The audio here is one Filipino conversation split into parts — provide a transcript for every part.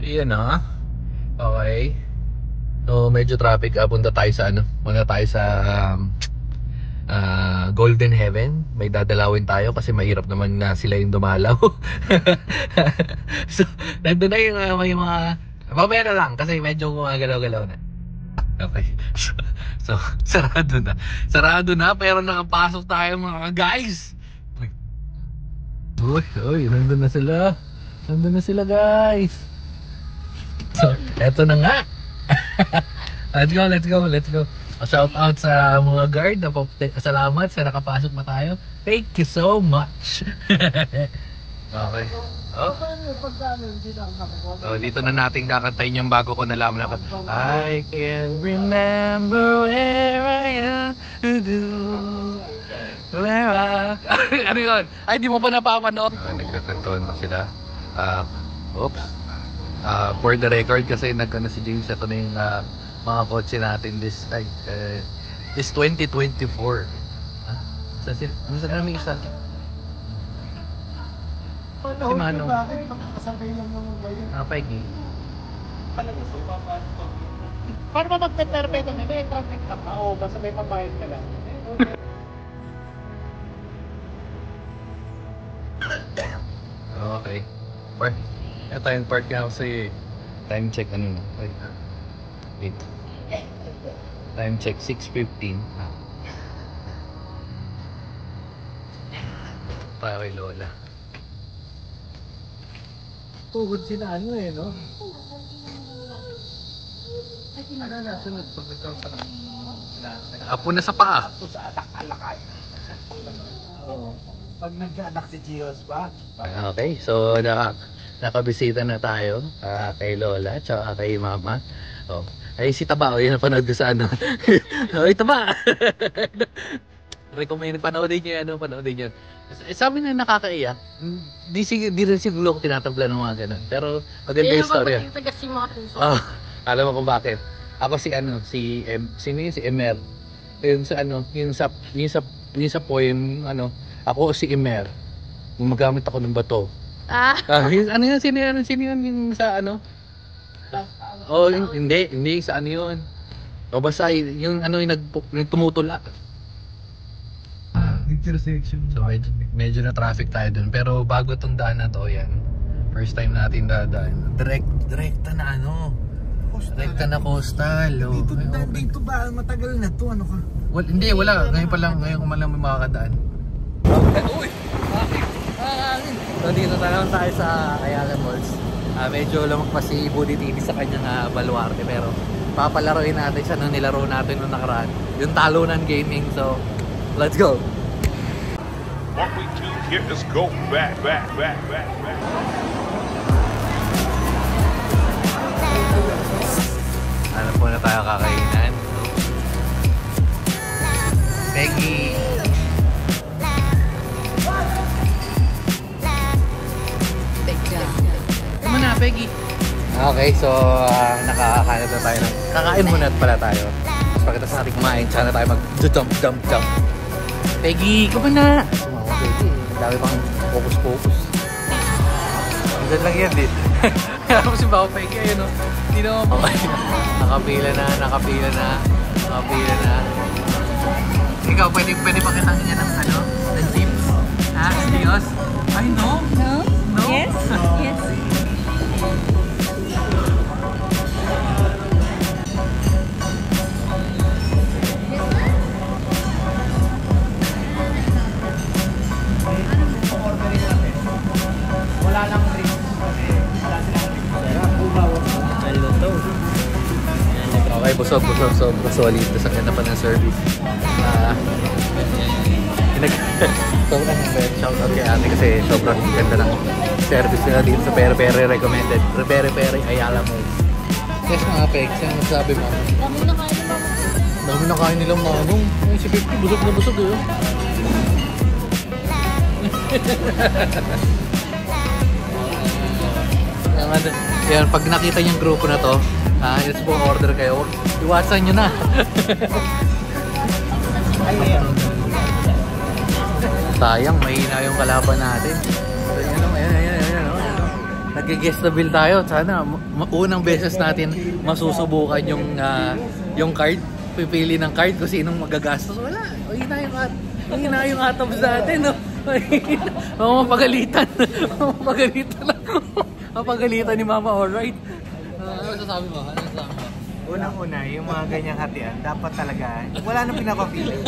Iyan na. Okay. So medyo traffic. Punta tayo sa ano? Punta tayo sa Golden Heaven. May dadalawin tayo kasi mahirap naman na sila yung dumalaw. So nandun na yung may mga mamaya na lang kasi medyo gumagalaw-galaw na. Okay. So sarado na. Sarado na pero nakapasok tayo mga guys. Uy, nandun na sila. Nandun na sila guys. So, eto na nga. Let's go. Shout out sa mga guard na salamat sa nakapasok pa tayo. Thank you so much. Okay. Oh, dito na natin kakantayin yung bago ko nalaman na I can remember where I am to do. Ano yun? Ay, di mo pa napapanood. Nagkakantoon pa sila. Oops. For the record kasi nagkano si James, ito na yung mga kotse natin this 2024. Saan namin isa? Si Manong. Peggy. Paano ba magpe-perpeto? May traffic ka pa o basta may pambayad ka lang? Okay. Park. Ito yung park nga kasi time check ano na. Wait. Time check 6:15. Tayo kay Lola. Tugod sila ano eh, no? Ano na, sunod pag nagkaroon pa lang. Apo na sa paa. Apo sa atak-alakay. Oo. Pag nagkaanak si Gios pa. Okay, so nakabisita na tayo kay Lola at kay Mama. Oh. Ay si Taba, yun napanood ko sa ano. Ay Taba! Recommend, panoodin nyo panoodin nyo. Sabi na nakakaiyak. Di rin siguro ako tinatabla ng mga ganun. Pero maganda yung story. Oh, alam mo kung bakit. Ako si Emer. Yun sa poem, ako si Emer. Gumagamit ako ng bato. Sino yun yung sa ano? Oh, hindi sa ano yun. O basta yung tumutula. Intersection. So medyo na traffic tayo dun. Pero bago tong daan na to, yan. First time natin dadaan. Direkta na Direkta na coastal. Oh. Dito ba? Matagal na to. Ano ka? Well, hindi, wala. Ngayon ko man lang may makakadaan. Uy! So dito na tayo sa Ayala Malls. Medyo lamang pa si Buddy TV sa kanyang baluarte. Pero papalaroin natin siya nung nilaro natin nung nakaraan. Yung talunan gaming. So, let's go! What we do here is go back. Ano po na tayo kakainan? Peggy! Come na, Peggy! Okay, so nakakain na tayo. Kakain muna pala tayo. Tapos pagkatapos natin kumain, tsaka na tayo mag-jump. Peggy, come na! Peggy, dami pang focus. Hanggang lang yan din. Kaya mo si Bao Peggy, ayun o. Hindi naman po. Nakapila na. Ikaw, pwede pa kitang niya ng ng chips? Ha? Dios? Ay, no? No? Yes. Wala lang drinks. Wala silang drinks. Okay, busog. Solid. Tapos ang ganda pa ng service. Sobrang shout out kay ate kasi sobrang ganda ng service nila dito sa Pere Pere recommended. Pere Ayala Malls. Yes mga pegs, ano masabi mo? Dami na kain nilang manong. Ay, si 50, busog na busog eh. Yan, pag nakita niyang grupo na to, let's po order kayo. Iwasan nyo na. Sayang, mahina yung kalaban natin. Ayan. nag-guest na bill tayo. Sana unang beses natin masusubukan yung card. Pipili ng card kung sinong magagastos. Wala. Yun na yung atoms natin. No? Mapagalitan. Mapagalitan ni Mama, alright. Ano sasabi mo? Unang-una, yung mga ganyang hatian, dapat talaga, wala nang pinapapili.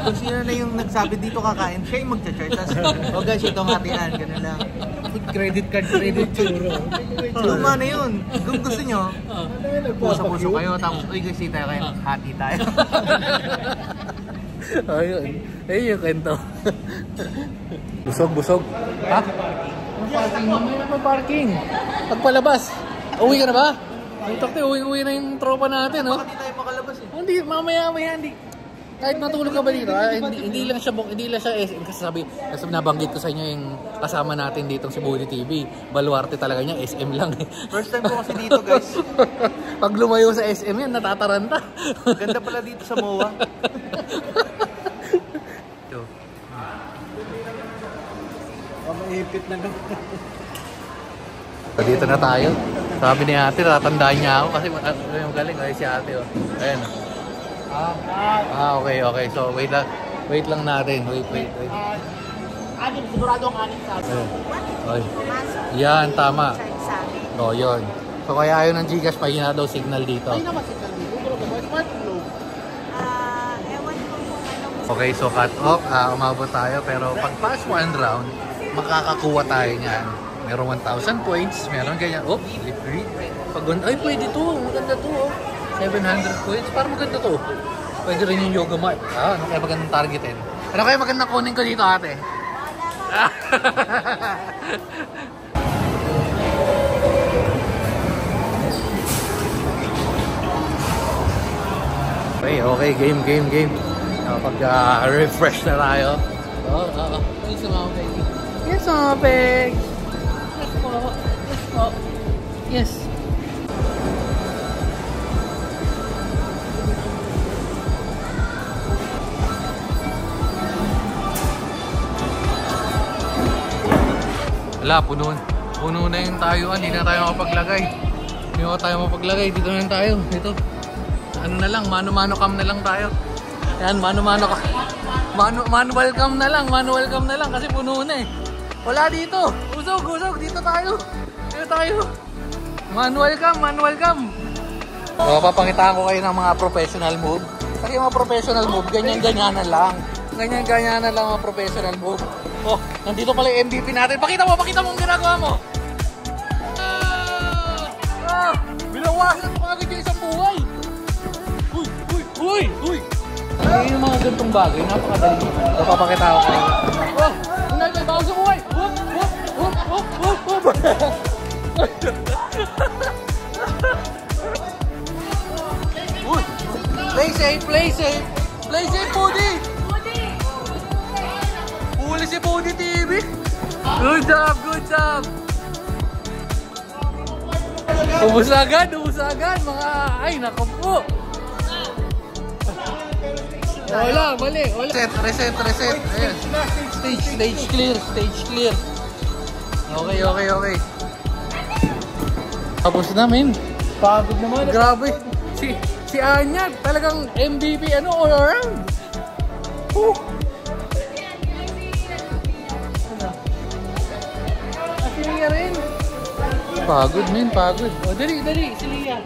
Kung sino na yung nagsabi dito kakain, siya yung magcha-charge. Tapos, oh guys, itong hatian, gano'n lang. Credit card, credit churro. Luma na yun. Kung gusto nyo, puso-puso kayo, tapos, uy guys, tayo kayo, hati tayo. Ayun. Ayun yung kwento. Busog. Ha? Parking. Mamaya na parking. Pagpalabas. Uwi ka na ba? Takti, uwi na yung tropa natin, no? Hindi tayo makalabas eh. Hindi, mamaya, hindi. Kahit matulog ka ba dito, hindi lang siya SM kasi sabi nabanggit ko sa inyo yung kasama natin dito si Budi TV. Baluarte talaga niya, SM lang eh. First time ko kasi dito, guys. Pag lumayo sa SM yan, natataranta. Ganda pala dito sa MOA. Maipit na naman. Dito na tayo. Sabi ni ate, tatandaan niya ako kasi yung galing ay si ate. Oh. Ayan. Okay. So, wait lang natin. Wait. Anim, sigurado ang anim sa atin. Okay. Yan, tama. O, yun. So, kaya ayaw ng Gcash, mahina daw signal dito. Ay naman signal dito. Pero ba, smart globe? Ewan ko kung ano. Okay, so cut off. Umabot tayo. Pero pag pass one round, makakakuha tayo niyan. Meron 1,000 points. Meron ganyan. Oh, free. Ay, pwede to. Maganda to. 700 points. Parang maganda to. Pwede rin yung yoga mat. Ano kaya magandang targetin? Ano kaya magandang kunin ko dito, ate? Okay. Game. Pag-refresh na tayo. Yes, Mama Peggy. Yes, Mama Peg. Yes po. Yes. Wala, puno na yung tayo. Hindi na tayo makapaglagay. Dito na lang tayo. Dito. Ano na lang, mano-mano cam na lang tayo. Yan, mano-mano cam. Manual cam na lang kasi puno na eh. Wala dito. Usog. Dito tayo. Manual cam. So, papangitaan ko kayo ng mga professional move. Kasi yung mga professional move, ganyan-ganyanan lang. Ganyan-ganyanan lang mga professional move. Oh, nandito pala yung MVP natin. Pakita mo ang ginagawa mo. Binawasan mo kagad yung isang buhay. Uy. Ay, yung mga gantong bagay, napakadali. So, papakita ko kayo. Oh, may bago sa buhay. Uy, play safe, Budi. Huli si Budi TV. Good job. Ubus agad, mga, ay, naku po. Wala. Reset. Ayan. Stage clear. Okay. Tapos namin. Pagod naman. Grabe. Si Anya, talagang MVP all around. Si Lia rin. Pagod. O, dali. Si Lia.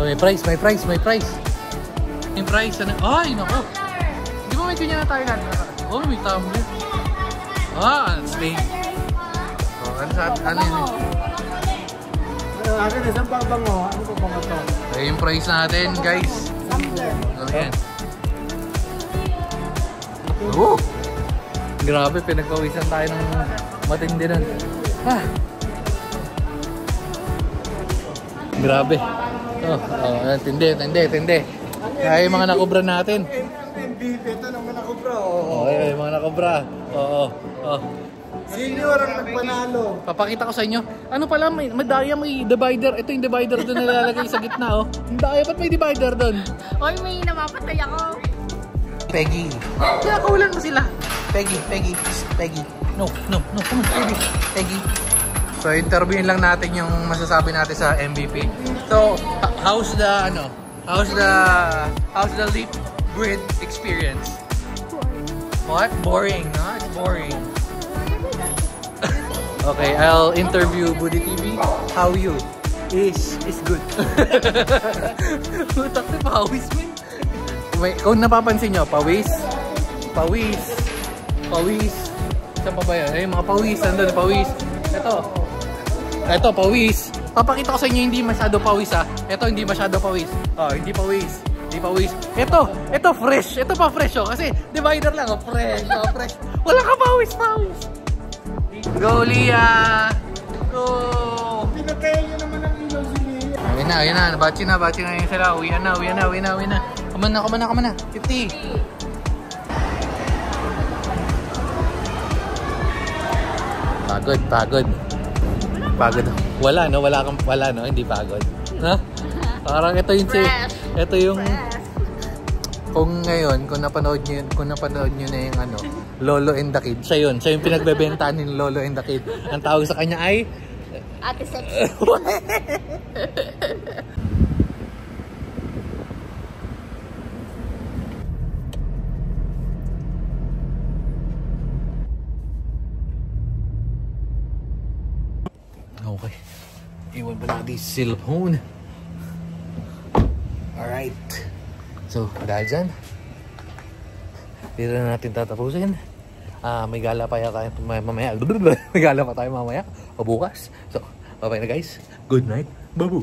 Oh, may price. May price. Ay, nako. Di ba may ganyan na tayo lahat? Oh, may tumbler. Slave. Oh, ano yun? Akin, isang babango. Ano po ba ito? Ay, yung price natin, guys. Ayan. Oh! Grabe, pinagpawisan tayo ng matindi nun. Grabe. Tindi. Kaya yung mga nakobra natin. MVP, ito naman nakobra. Yung mga nakobra. Senior ang nagpanalo. Papakita ko sa inyo. Ano pala, may divider. Ito yung divider doon nilalagay sa gitna, oh. Ang daya, ba't may divider doon? Oy, may namapatay ako. Peggy. Kaya kawalan mo sila. Peggy. No. Come on, baby. Peggy. So, interviewin lang natin yung masasabi natin sa MVP. So, how's the Leap Grid experience? What? Boring, no? It's boring. Okay, I'll interview Buddy TV. How you? Is good. Putak na pawis, man. Wait, kung napapansin nyo, pawis. Saan pa ba yan? Ay, mga pawis. Nandun, pawis. Ito, pawis. Papakita ko sa inyo, hindi masyado pawis, ha. Ito, hindi masyado pawis. Oh, hindi pawis. Ito, fresh. Ito pa fresh, oh. Kasi, divider lang, oh. Fresh. Wala ka pawis. Go, Lia! Go! Pinakaya nyo naman ang ilaw si Lia. Ayun na. Bachi na yun sila. Uwi na. Come on na. 50. Pagod. Wala, no? Hindi pagod. Ha? Parang ito yung kung ngayon, kung napanood nyo na yung Lolo and the Kid. Siya yung pinagbebentahan ni Lolo and the Kid. Ang tawag sa kanya ay Ate Sexy. Okay. Iwan pa natin si cellphone. Alright. So, dahil dyan, dito na natin tatapusin. May gala pa tayo mamaya. May gala pa tayo mamaya o bukas. So, bye-bye na guys. Good night. Babu.